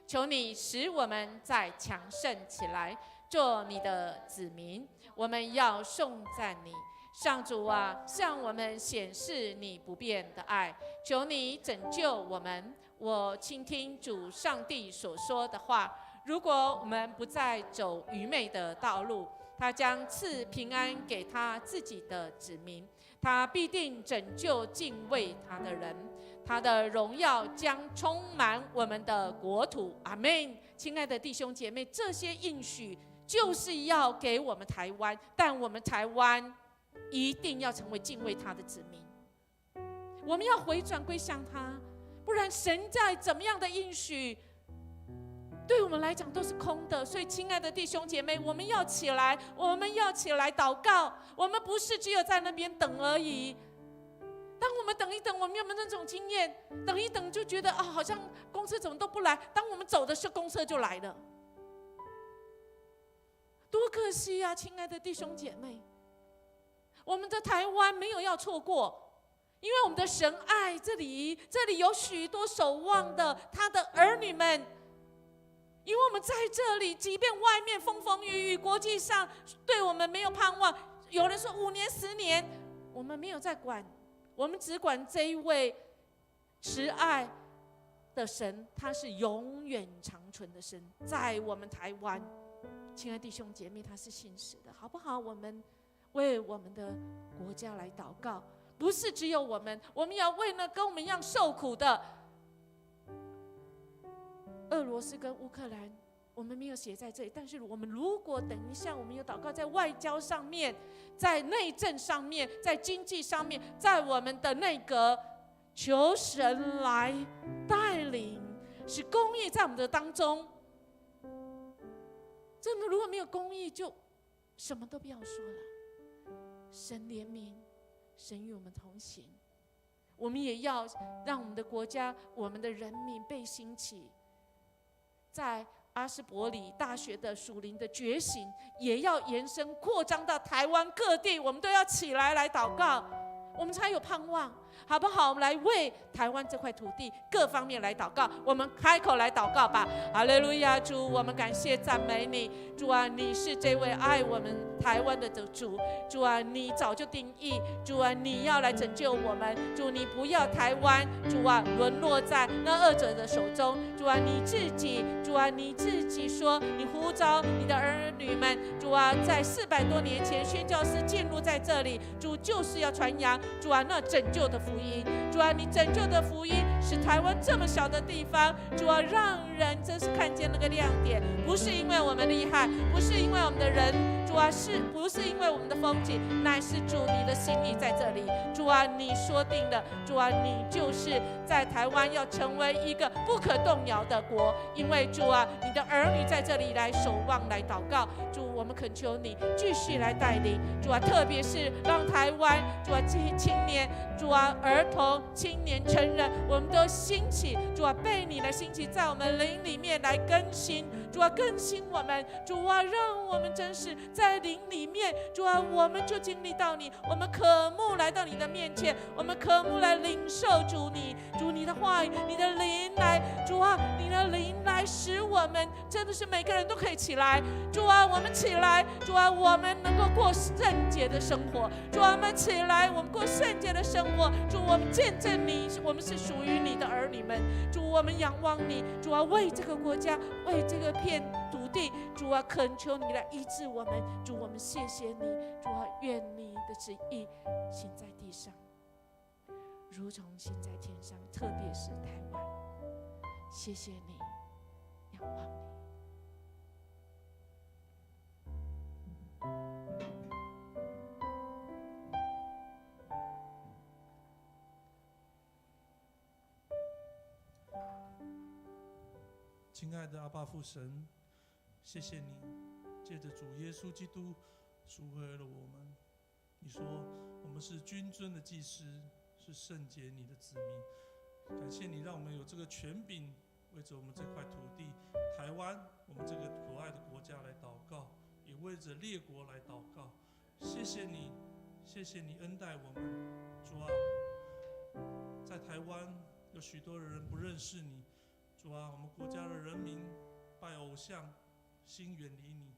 求你使我们再强盛起来，做你的子民。我们要颂赞你，上主啊，向我们显示你不变的爱。求你拯救我们。我倾听主上帝所说的话，如果我们不再走愚昧的道路，他将赐平安给他自己的子民，他必定拯救敬畏他的人，他的荣耀将充满我们的国土。阿们。亲爱的弟兄姐妹，这些应许就是要给我们台湾，但我们台湾一定要成为敬畏他的子民。我们要回转归向他，不然神在怎么样的应许对我们来讲都是空的。所以亲爱的弟兄姐妹，我们要起来，我们要起来祷告。我们不是只有在那边等而已。当我们等一等，我们有没有那种经验？等一等就觉得啊，好像公车怎么都不来。当我们走的时候，公车就来了，多可惜啊！亲爱的弟兄姐妹，我们的台湾没有要错过，因为我们的神爱这里有许多守望的他的儿女们。因为我们在这里，即便外面风风雨雨，国际上对我们没有盼望，有人说5年10年，我们没有在管，我们只管这一位慈爱的神，他是永远长存的神，在我们台湾，亲爱的弟兄姐妹，他是信实的，好不好？我们为我们的国家来祷告，不是只有我们，我们要为那跟我们一样受苦的俄罗斯跟乌克兰，我们没有写在这里，但是我们如果等一下我们有祷告，在外交上面，在内政上面，在经济上面，在我们的内阁，求神来带领，使公义在我们的当中。真的，如果没有公义，就什么都不要说了。神怜悯，神与我们同行，我们也要让我们的国家，我们的人民被兴起。在阿斯伯里大学的属灵的觉醒，也要延伸扩张到台湾各地，我们都要起来祷告，我们才有盼望，好不好？我们来为台湾这块土地各方面来祷告，我们开口来祷告吧。哈利路亚！主，我们感谢赞美你，主啊，你是这位爱我们台湾的主，主啊，你早就定义，主啊，你要来拯救我们，主，你不要台湾，主啊，沦落在那恶者的手中，主啊，你自己，主啊，你自己说，你呼召你的儿女们，主啊，在400多年前，宣教士进入在这里，主就是要传扬，主啊，那拯救的福音，主啊，你拯救的福音使台湾这么小的地方，主啊，让人真是看见那个亮点，不是因为我们厉害，不是因为我们的人，主啊，不是因为我们的风景，乃是主你的心意在这里。主啊，你说定了，主啊，你就是在台湾要成为一个不可动摇的国，因为主啊，你的儿女在这里来守望来祷告。主，我们恳求你继续来带领，主啊，特别是让台湾，主啊，这些青年，主啊，儿童、青年、成人，我们都兴起，主啊，被你来兴起，在我们灵里面来更新。主啊，更新我们，主啊，让我们真是在灵里面，主啊，我们就经历到你，我们渴慕来到你的面前，我们渴慕来领受主你的话语，你的灵来，主啊，你的灵来使我们真的是每个人都可以起来，主啊，我们起来，主啊，我们能够过圣洁的生活，主啊，我们起来，我们过圣洁的生活，主，我们见证你，我们是属于你的儿女们，主，我们仰望你，主啊，为这个国家，为这个片土地，主啊，恳求你来医治我们，主，我们谢谢你，主啊，愿你的旨意行在地上，如同行在天上，特别是台湾，谢谢你，仰望你。亲爱的阿爸父神，谢谢你借着主耶稣基督赎回了我们。你说我们是君尊的祭司，是圣洁你的子民。感谢你让我们有这个权柄，为着我们这块土地台湾，我们这个可爱的国家来祷告，也为着列国来祷告。谢谢你，谢谢你恩待我们。主啊，在台湾有许多的人不认识你，主啊，我们国家的人民拜偶像，心远离你。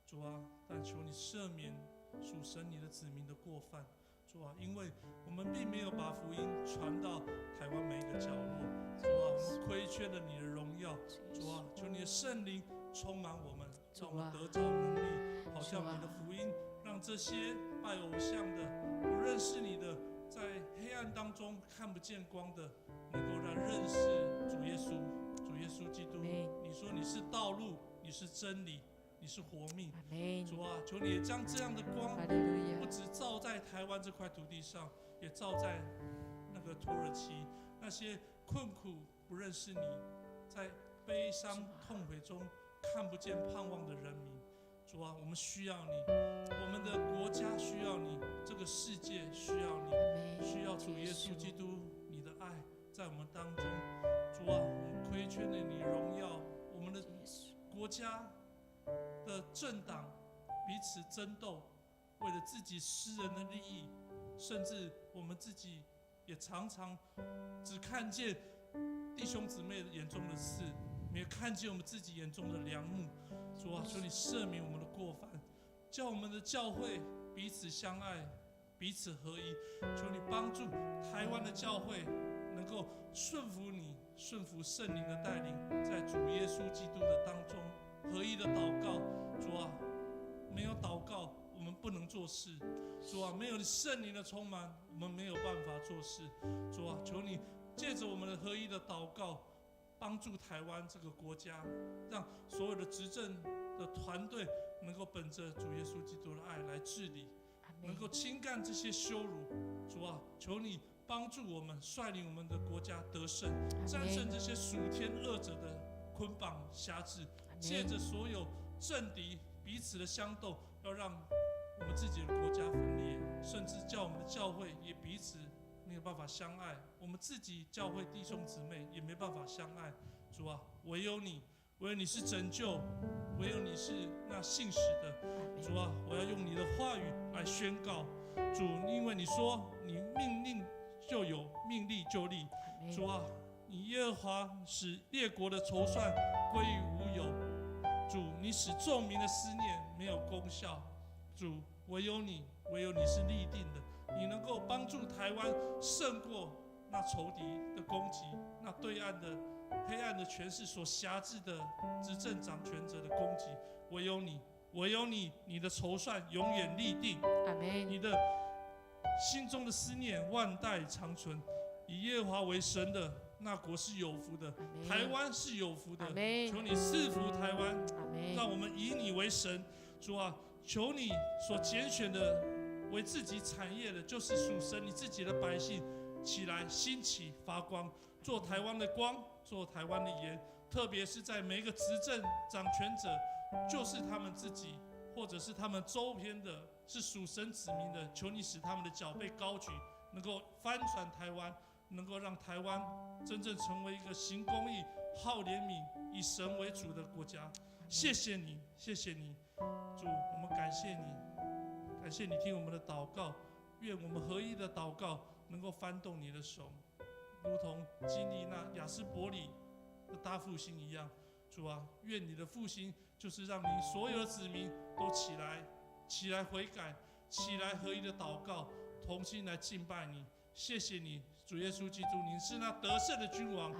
主啊，但求你赦免属神你的子民的过犯。主啊，因为我们并没有把福音传到台湾每一个角落。主啊，我们亏缺了你的荣耀。主啊，求你的圣灵充满我们，让我们得着能力，好像你的福音让这些拜偶像的、不认识你的，在黑暗当中看不见光的，能够来认识主耶稣。主耶稣基督，你说你是道路，你是真理，你是活命。主啊，求你也将这样的光，不只照在台湾这块土地上，也照在那个土耳其那些困苦不认识你，在悲伤痛悔中看不见盼望的人民。主啊，我们需要你，我们的国家需要你，这个世界需要你，需要主耶稣基督你的爱在我们当中。主啊，我们亏缺了你的荣耀，我们的国家的政党彼此争斗，为了自己私人的利益，甚至我们自己也常常只看见弟兄姊妹眼中的刺，没有看见我们自己眼中的梁木。主啊，求你赦免我们的过犯，叫我们的教会彼此相爱，彼此合一。求你帮助台湾的教会能够顺服你，顺服圣灵的带领，在主耶稣基督的当中合一的祷告。主啊，没有祷告我们不能做事。主啊，没有圣灵的充满我们没有办法做事。主啊，求你借着我们的合一的祷告，帮助台湾这个国家，让所有的执政的团队能够本着主耶稣基督的爱来治理，能够轻干这些羞辱。主啊，求你帮助我们，率领我们的国家得胜，战胜这些属天恶者的捆绑辖制，借着所有政敌彼此的相斗，要让我们自己的国家分裂，甚至叫我们的教会也彼此没有办法相爱，我们自己教会弟兄姊妹也没办法相爱。主啊，唯有你，唯有你是拯救，唯有你是那信实的。主啊，我要用你的话语来宣告。主，因为你说你命令就有，命立就立。主啊，你耶和华使列国的筹算归于无有。主，你使众民的思念没有功效。主，唯有你，唯有你是立定的，你能够帮助台湾胜过那仇敌的攻击，那对岸的黑暗的权势所辖制的执政掌权者的攻击。唯有你，唯有你，你的筹算永远立定。你的心中的思念万代长存。以耶和华为神的那国是有福的，台湾是有福的。求你赐福台湾，让我们以你为神。主啊，求你所拣选的为自己产业的，就是属神你自己的百姓，起来兴起发光，做台湾的光，做台湾的盐。特别是在每一个执政掌权者，就是他们自己，或者是他们周边的，是属神子民的，求你使他们的脚被高举，能够翻转台湾，能够让台湾真正成为一个行公义、好怜悯、以神为主的国家。谢谢你，谢谢你，主，我们感谢你，感谢你听我们的祷告。愿我们合一的祷告能够翻动你的手，如同经历那亚斯伯里的大复兴一样。主啊，愿你的复兴就是让你所有的子民都起来悔改，起来合一的祷告，同心来敬拜你。谢谢你，主耶稣基督，你是那得胜的君王。主，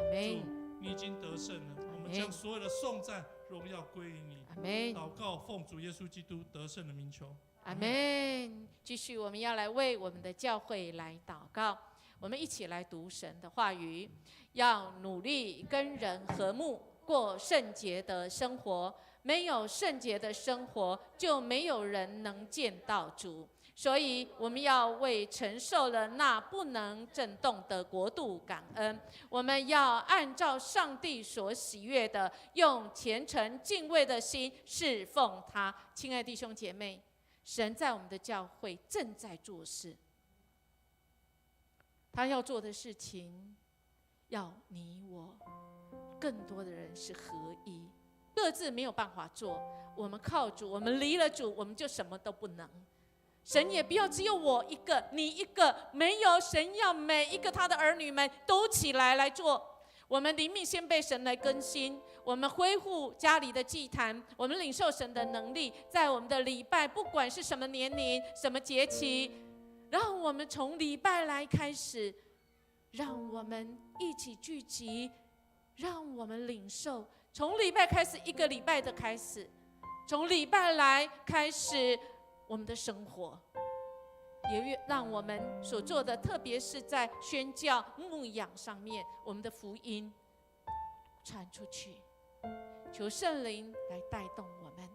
你已经得胜了，我们将所有的颂赞荣耀归于你。祷告奉主耶稣基督得胜的名求。阿们。继续，我们要来为我们的教会来祷告。我们一起来读神的话语，要努力跟人和睦，过圣洁的生活。没有圣洁的生活，就没有人能见到主。所以我们要为承受了那不能震动的国度感恩。我们要按照上帝所喜悦的，用虔诚敬畏的心侍奉他。亲爱的弟兄姐妹，神在我们的教会正在做事，他要做的事情，要你我更多的人是合一，各自没有办法做。我们靠主，我们离了主，我们就什么都不能。神也不要只有我一个，你一个，没有，神要每一个他的儿女们都起来做。我们灵命先被神来更新，我们恢复家里的祭坛，我们领受神的能力，在我们的礼拜，不管是什么年龄、什么节期，让我们从礼拜来开始，让我们一起聚集，让我们领受。从礼拜开始，一个礼拜的开始，从礼拜来开始我们的生活，也让我们所做的，特别是在宣教牧养上面，我们的福音传出去。求圣灵来带动我们，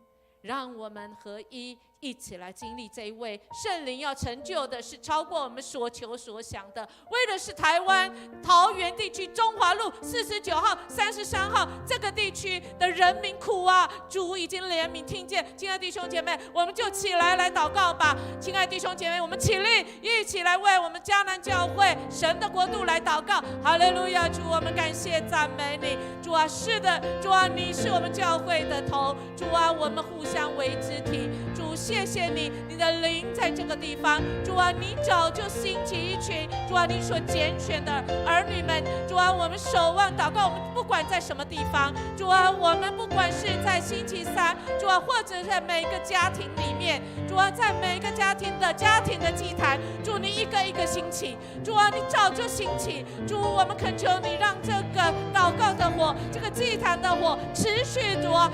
让我们合一，一起来经历这一位圣灵要成就的是超过我们所求所想的。为的是台湾桃园地区中华路49号、33号这个地区的人民苦啊，主已经怜悯听见。亲爱的弟兄姐妹，我们就起来祷告吧。亲爱的弟兄姐妹，我们起立，一起来为我们迦南教会神的国度来祷告。哈利路亚！主，我们感谢赞美你。主啊，是的，主啊，你是我们教会的头。主啊，我们互相为肢体。主，谢谢你，你的灵在这个地方。主啊，你早就兴起一群，主啊，你所拣选的儿女们。主啊，我们守望祷告，我们不管在什么地方。主啊，我们不管是在星期三，主啊，或者在每个家庭里面，主啊，在每个家庭的祭坛，主你一个一个兴起。主啊，你早就兴起。主，我们恳求你，让这个祷告的火，这个祭坛的火持续的旺，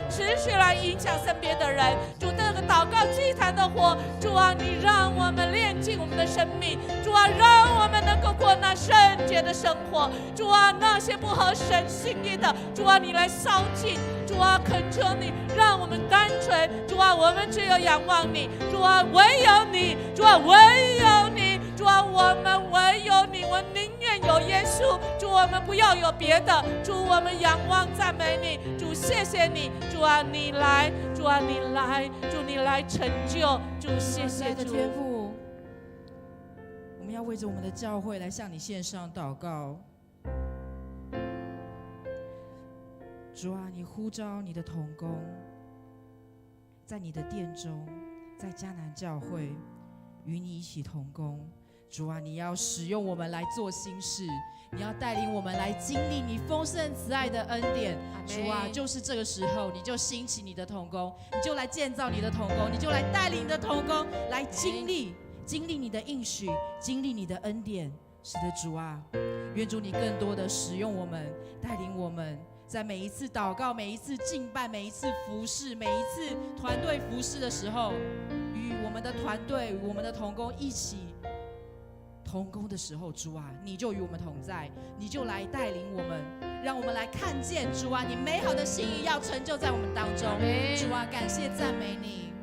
持续来影响身边的人。主，这个祷告祭坛的火，主啊，你让我们炼净我们的生命。主啊，让我们能够过那圣洁的生活。主啊，那些不合神心意的，主啊，你来烧尽。主啊，恳求你，让我们单纯。主啊，我们只有仰望你。主啊，唯有你。主啊，唯有你。主啊，我们唯有你，我宁愿有耶稣。主，我们不要有别的。主，我们仰望赞美你。主，谢谢你。主啊，你来。主啊，你来。主，你来成就。主，谢谢主。天父，我们要为着我们的教会来向你献上祷告。主啊，你呼召你的同工，在你的殿中，在迦南教会与你一起同工。主啊，你要使用我们来做新事，你要带领我们来经历你丰盛慈爱的恩典。主啊，就是这个时候，你就兴起你的同工，你就来建造你的同工，你就来带领你的同工来经历你的应许，经历你的恩典。是的，主啊，愿主你更多的使用我们，带领我们，在每一次祷告、每一次敬拜、每一次服事、每一次团队服事的时候，与我们的团队、与我们的同工一起同工的时候，主啊，你就与我们同在，你就来带领我们，让我们来看见主啊，你美好的心意要成就在我们当中。主啊，感谢赞美你。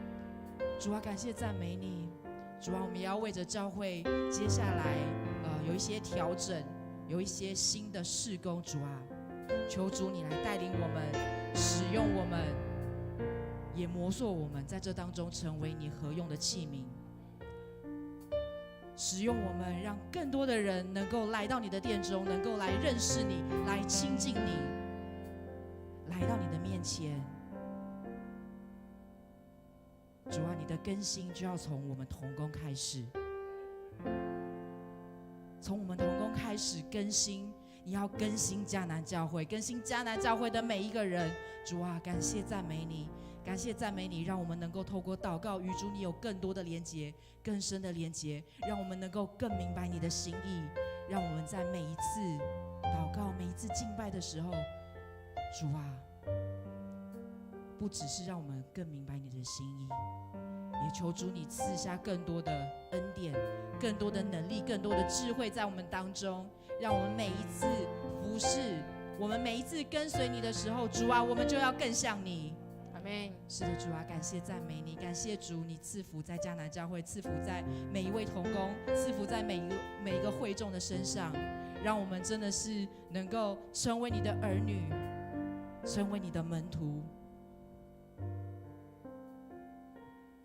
主啊，感谢赞美你。主啊，我们也要为着教会接下来有一些调整，有一些新的事工。主啊，求主你来带领我们，使用我们，也磨塑我们，在这当中成为你合用的器皿。使用我们，让更多的人能够来到你的殿中，能够来认识你，来亲近你，来到你的面前。主啊，你的更新就要从我们同工开始，从我们同工开始更新。你要更新迦南教会，更新迦南教会的每一个人。主啊，感谢赞美你，感谢赞美你，让我们能够透过祷告与主你有更多的连结，更深的连结，让我们能够更明白你的心意，让我们在每一次祷告、每一次敬拜的时候，主啊，不只是让我们更明白你的心意，也求主你赐下更多的恩典，更多的能力，更多的智慧在我们当中，让我们每一次服侍，我们每一次跟随你的时候，主啊，我们就要更像你。阿们。是的，主啊，感谢赞美你，感谢主，你赐福在迦南教会，赐福在每一位同工，赐福在每一个会众的身上，让我们真的是能够成为你的儿女，成为你的门徒，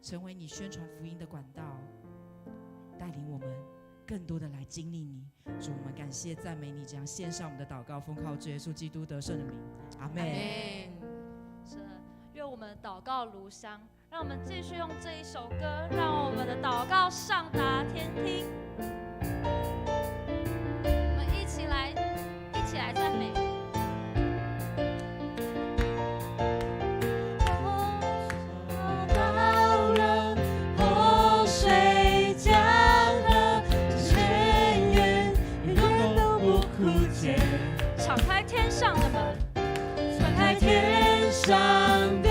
成为你宣传福音的管道，带领我们更多的来经历你。主，我们感谢赞美你，这样献上我们的祷告，奉靠主耶稣基督得胜的名，阿们。是，愿我们祷告如香，让我们继续用这一首歌，让我们的祷告上达天听。我们一起来赞美。敞开天上的门，敞开天上的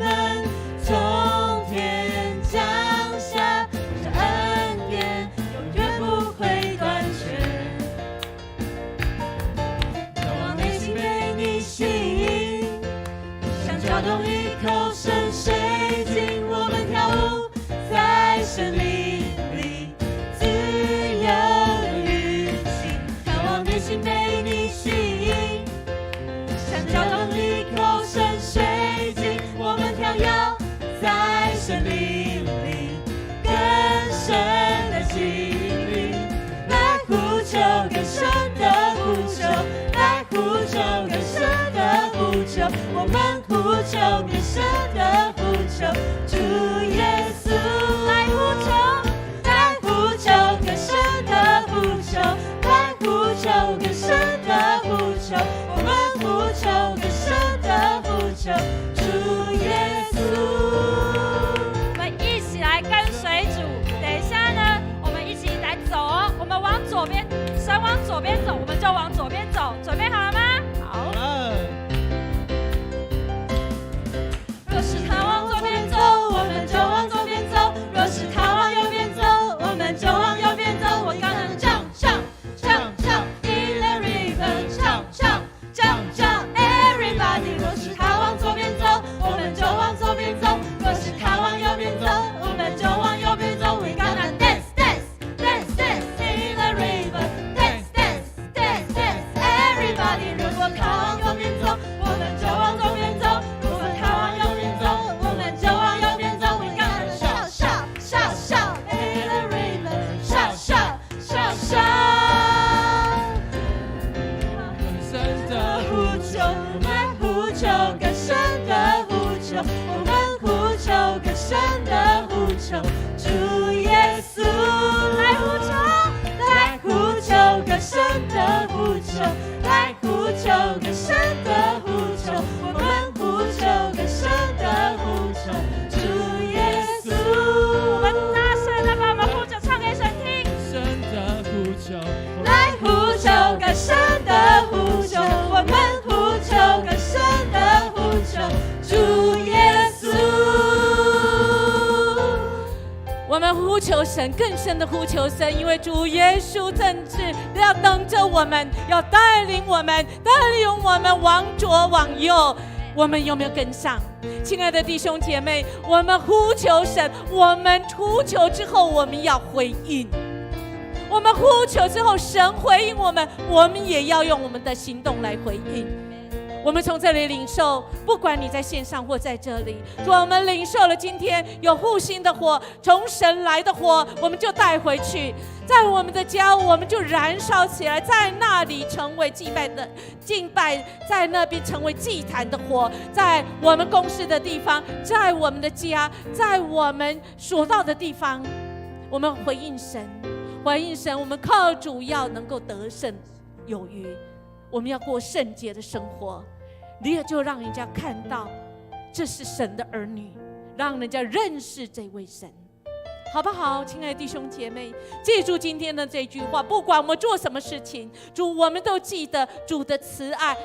门，从天降下这恩典，永远不会断绝。渴望内心被你吸引，想搅动一口深水进我们跳舞在森林里，自由运行。渴望内心被你吸引，想搅动一口深水进我们跳跃在森林里，更深的经历，来呼求更深的呼求，来呼求更深的呼求，我们呼求更深的呼求，主耶稣来呼求，来呼求更深的呼求，来呼求更深的呼求，我们呼求更深的呼求，主耶稣。我们一起来跟随主。等一下呢，我们一起来走哦。我们往左边，神往左边走，我们就往左边走。准备好了吗？好。若是他往左边走，我们就往左边走；若是他往右边走，我们就往右边走。我刚刚唱唱唱唱 ，In the river， 唱唱唱唱 ，Everybody。若是他往左边走，我们就往左边走；若是他往右边走，我们就往右边走。We gonna dance dance dance dance in the river， dance dance dance dance everybody。如果他往右边走，我们就往左边走；如果他往右边走，我们就往右边走。We gonna shout shout shout shout in the river， shout shout shout shout。更深的呼求，来呼求更深的呼求，我们呼求更深的呼求，主耶稣来呼求，来呼求更深的呼求，来呼求更深的呼求，我们呼求更深的呼求，主耶稣。我们大声的把我们呼求唱给神听。深的呼求，来呼求更深的呼求，我们呼求更深的呼求，主耶稣。我们呼求神，更深的呼求神，因为主耶稣正是要等着我们，要带领我们往左往右。我们有没有跟上？亲爱的弟兄姐妹，我们呼求神，我们呼求之后，我们要回应。我们呼求之后，神回应我们，我们也要用我们的行动来回应。我们从这里领受，不管你在线上或在这里，主啊，我们领受了今天有复兴的火，从神来的火，我们就带回去，在我们的家，我们就燃烧起来，在那里成为敬拜，在那边成为祭坛的火，在我们公司的地方，在我们的家，在我们所到的地方，我们回应神，我们靠主要能够得胜有余，我们要过圣洁的生活，你也就让人家看到这是神的儿女，让人家认识这位神，好不好？亲爱的弟兄姐妹，记住今天的这句话，不管我们做什么事情，主，我们都记得主的慈爱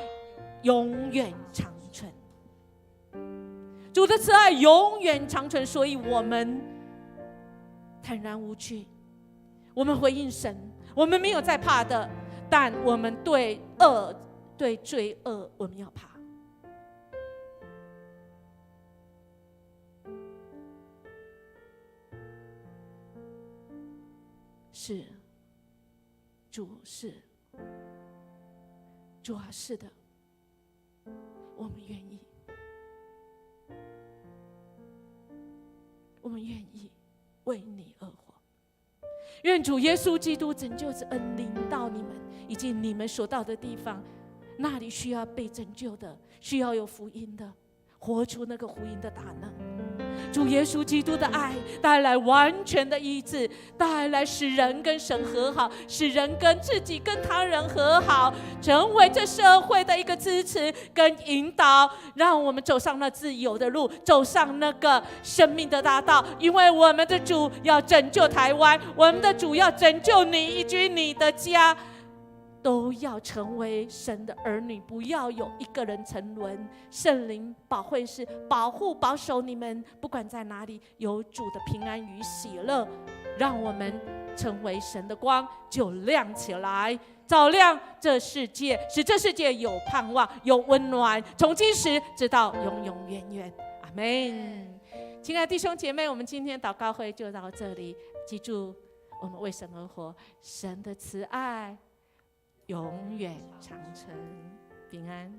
永远长存，主的慈爱永远长存，所以我们坦然无惧，我们回应神，我们没有在怕的，但我们对罪恶我们要怕。是，主是，主啊，是的，我们愿意，我们愿意为你而活。愿主耶稣基督拯救之恩临到你们，以及你们所到的地方，那里需要被拯救的，需要有福音的，活出那个福音的大能。主耶稣基督的爱带来完全的医治，带来使人跟神和好，使人跟自己跟他人和好，成为这社会的一个支持跟引导，让我们走上那自由的路，走上那个生命的大道。因为我们的主要拯救台湾，我们的主要拯救你以及你的家，都要成为神的儿女，不要有一个人沉沦。圣灵保惠师保护保守你们，不管在哪里，有主的平安与喜乐，让我们成为神的光，就亮起来，照亮这世界，使这世界有盼望，有温暖，从今时直到永永远远。阿们。亲爱的弟兄姐妹，我们今天祷告会就到这里。记住，我们为神而活，神的慈爱永远长存，平安。